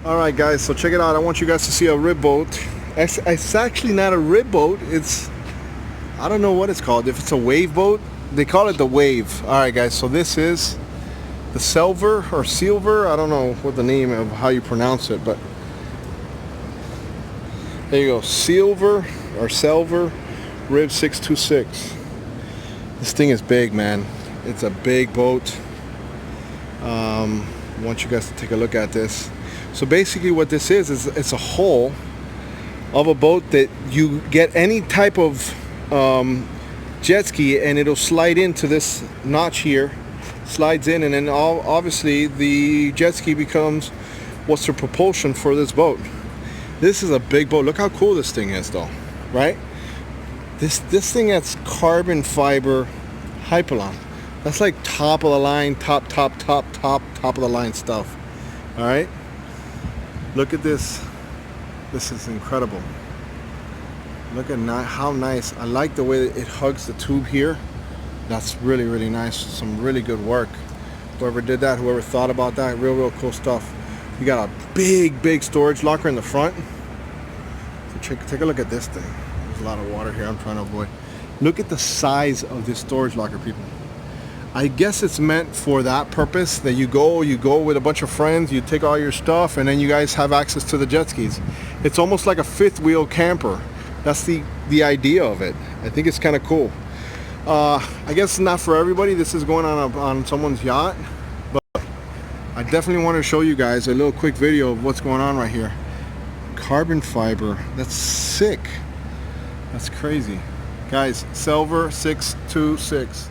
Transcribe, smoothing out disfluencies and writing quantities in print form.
Alright guys, so check it out. I want you guys to see a rib boat. It's actually not a rib boat. It's, I don't know what it's called. If it's a wave boat, they call it the Wave. Alright guys, so this is the Sealver or Sealver. I don't know what the name of how you pronounce it, but there you go. Sealver or Sealver Rib 626. This thing is big, man. It's a big boat. I want you guys to take a look at this. So basically what this is it's a hull of a boat that you get any type of jet ski and it'll slide into this notch here, slides in, and then obviously the jet ski becomes what's the propulsion for this boat. This is a big boat. Look how cool this thing is though, right? This thing has carbon fiber hypalon. That's like top of the line, top of the line stuff. All right, look at this. This is incredible. Look at how nice. I like the way that it hugs the tube here. That's really nice. Some really good work. Whoever did that, whoever thought about that, real cool stuff. You got a big storage locker in the front. So take a look at this thing. There's a lot of water here I'm trying to avoid. Look at the size of this storage locker, people. I guess it's meant for that purpose, that you go with a bunch of friends, you take all your stuff, and then you guys have access to the jet skis. It's almost like a fifth wheel camper. That's the idea of it. I think it's kind of cool. I guess not for everybody. This is going on someone's yacht, but I definitely want to show you guys a little quick video of what's going on right here. Carbon fiber. That's sick. That's crazy. Guys, Sealver 626.